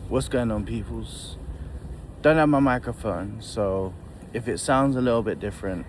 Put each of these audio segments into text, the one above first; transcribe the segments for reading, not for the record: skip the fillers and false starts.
What's going on, peoples? Don't have my microphone, so if it sounds a little bit different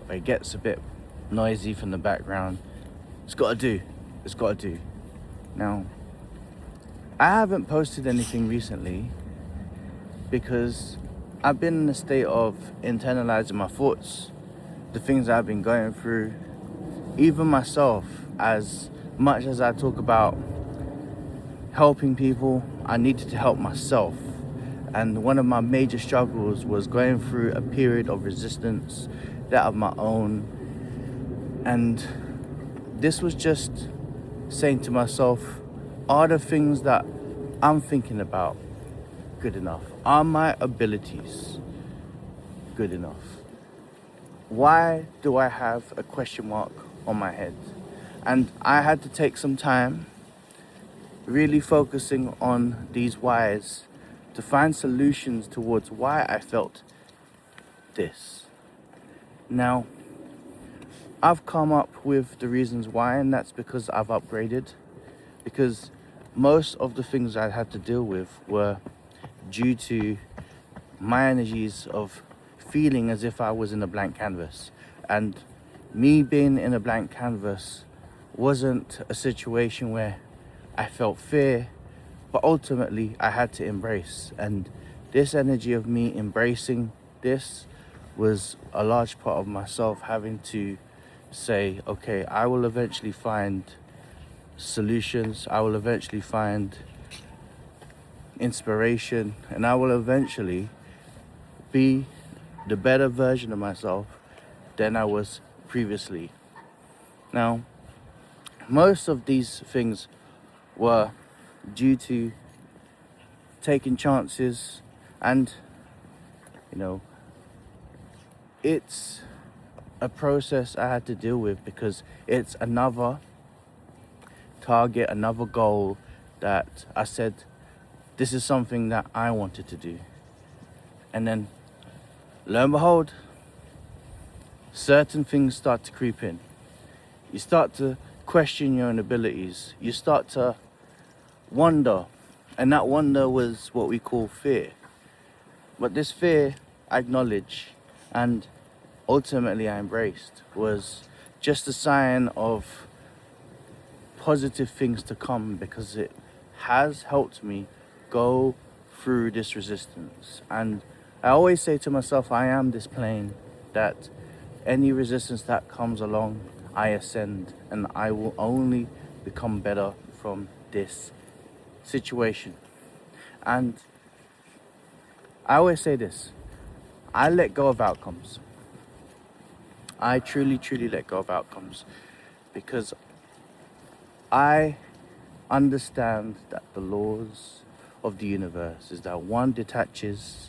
or it gets a bit noisy from the background, it's gotta do. It's gotta do. Now, I haven't posted anything recently because I've been in a state of internalizing my thoughts, the things I've been going through, even myself. As much as I talk about helping people, I needed to help myself. And one of my major struggles was going through a period of resistance, that of my own. And this was just saying to myself, are the things that I'm thinking about good enough? Are my abilities good enough? Why do I have a question mark on my head? And I had to take some time really focusing on these whys to find solutions towards why I felt this. Now, I've come up with the reasons why, and that's because I've upgraded. Because most of the things I had to deal with were due to my energies of feeling as if I was in a blank canvas. And me being in a blank canvas wasn't a situation where I felt fear, but ultimately I had to embrace. And this energy of me embracing this was a large part of myself having to say, okay, I will eventually find solutions, I will eventually find inspiration, and I will eventually be the better version of myself than I was previously. Now, most of these things were due to taking chances, and it's a process I had to deal with because it's another target, another goal that I said this is something that I wanted to do. And then lo and behold, certain things start to creep in. You start to question your own abilities. You start to wonder, and that wonder was what we call fear. But this fear I acknowledge and ultimately I embraced was just a sign of positive things to come, because it has helped me go through this resistance. And I always say to myself, I am this plane that any resistance that comes along, I ascend, and I will only become better from this situation. And I always say this, I let go of outcomes. I truly let go of outcomes because I understand that the laws of the universe is that one detaches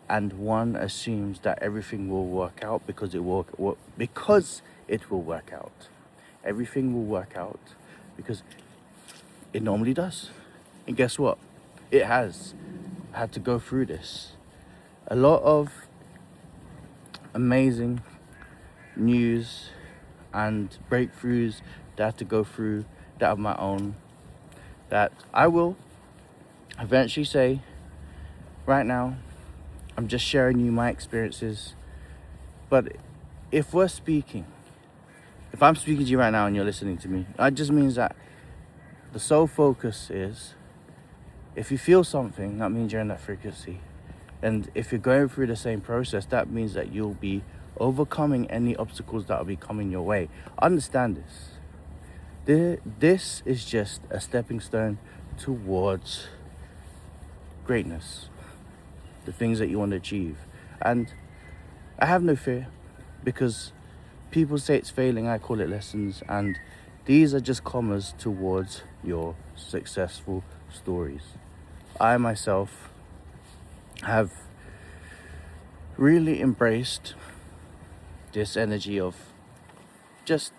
and one assumes that everything will work out because it will work out. Everything will work out because it normally does. And guess what? It has. I had to go through this. A lot of amazing news and breakthroughs that I had to go through, that of my own, that I will eventually say, right now, I'm just sharing you my experiences. But if I'm speaking to you right now and you're listening to me, that just means that the sole focus is, if you feel something, that means you're in that frequency. And if you're going through the same process, that means that you'll be overcoming any obstacles that will be coming your way. Understand this. This is just a stepping stone towards greatness, the things that you want to achieve. And I have no fear, because people say it's failing, I call it lessons, and these are just commas towards your successful stories. I myself have really embraced this energy of just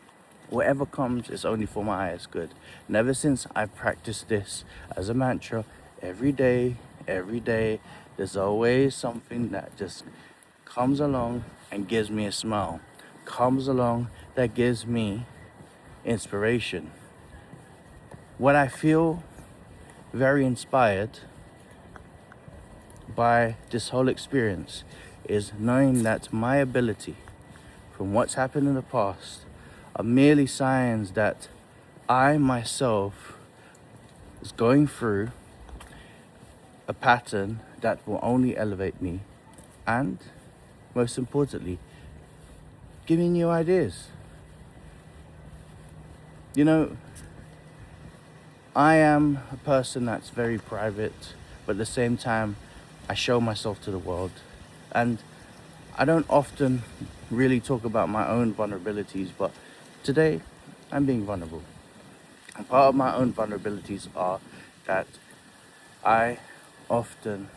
whatever comes is only for my highest good. And ever since I practiced this as a mantra every day, there's always something that just comes along and gives me a smile, comes along that gives me inspiration. When I feel very inspired, by this whole experience is knowing that my ability from what's happened in the past are merely signs that I myself is going through a pattern that will only elevate me, and most importantly, give me new ideas. You know, I am a person that's very private, but at the same time, I show myself to the world. And I don't often really talk about my own vulnerabilities, but today I'm being vulnerable. And part of my own vulnerabilities are that I often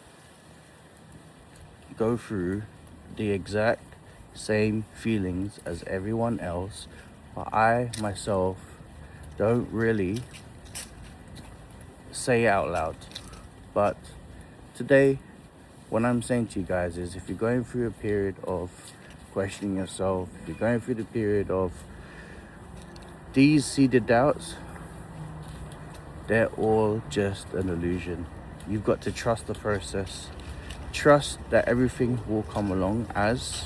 go through the exact same feelings as everyone else, but I myself don't really say it out loud. But today, what I'm saying to you guys is, if you're going through a period of questioning yourself, if you're going through the period of these seeded doubts, they're all just an illusion. You've got to trust the process. Trust that everything will come along as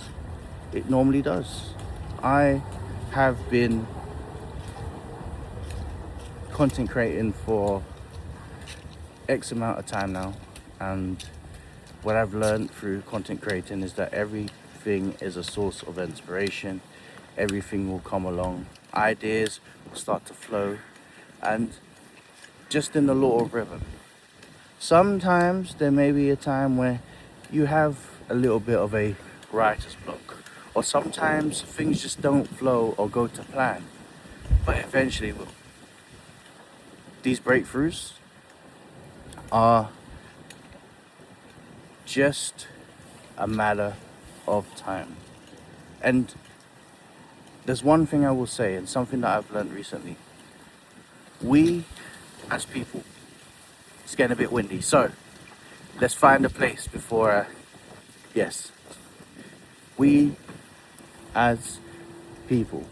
it normally does. I have been content creating for X amount of time now, and what I've learned through content creating is that everything is a source of inspiration. Everything will come along. Ideas will start to flow, and just in the law of rhythm. Sometimes there may be a time where you have a little bit of a writer's block, or sometimes things just don't flow or go to plan, but eventually will. These breakthroughs are just a matter of time. And there's one thing I will say, and something that I've learned recently. We, as people, it's getting a bit windy, so let's find a place before, yes. We, as people,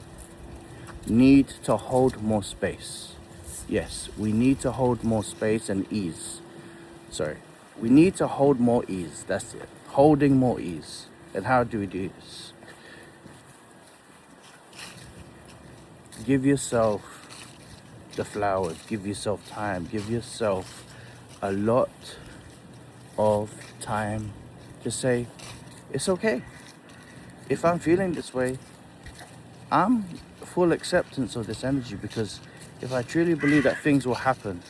need to hold more space. Yes, we need to hold more space and ease. Sorry. We need to hold more ease. That's it. Holding more ease. And how do we do this? Give yourself the flowers. Give yourself time. Give yourself a lot of time to say, it's okay. If I'm feeling this way, I'm full acceptance of this energy, because if I truly believe that things will happen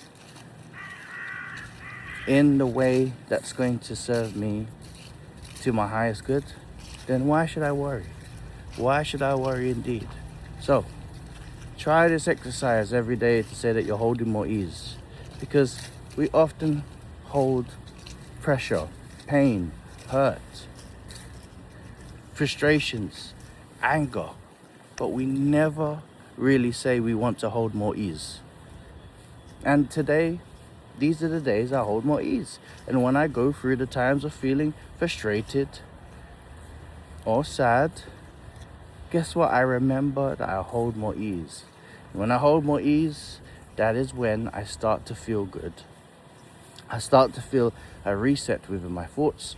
in the way that's going to serve me to my highest good, then why should I worry? Why should I worry indeed? So, try this exercise every day to say that you're holding more ease, because we often hold pressure, pain, hurt, frustrations, anger, but we never really say we want to hold more ease. And today, these are the days I hold more ease. And when I go through the times of feeling frustrated or sad, guess what? I remember that I hold more ease. When I hold more ease, that is when I start to feel good. I start to feel a reset within my thoughts,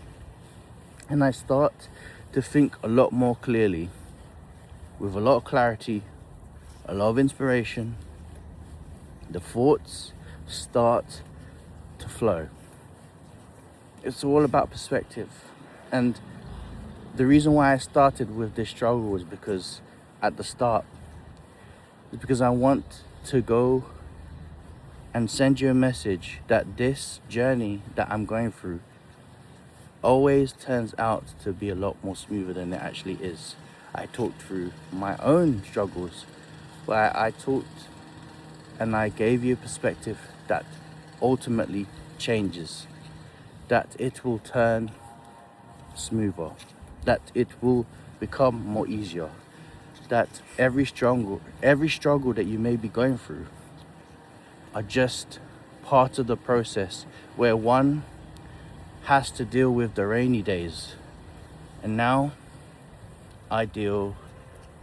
and I start to think a lot more clearly, with a lot of clarity, a lot of inspiration. The thoughts start to flow. It's all about perspective. And the reason why I started with this struggle was because at the start, is because I want to go and send you a message that this journey that I'm going through always turns out to be a lot more smoother than it actually is. I talked through my own struggles, where I talked and I gave you a perspective that ultimately changes, that it will turn smoother, that it will become more easier, that every struggle that you may be going through are just part of the process, where one has to deal with the rainy days, and now I deal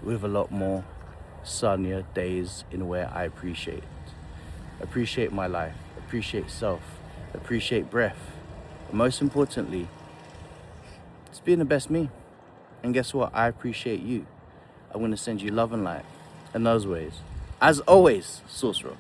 with a lot more sunnier days in where I appreciate my life, appreciate self, appreciate breath, And most importantly, just being the best me. And guess what? I appreciate you. I'm going to send you love and light in those ways. As always, Sorcerer.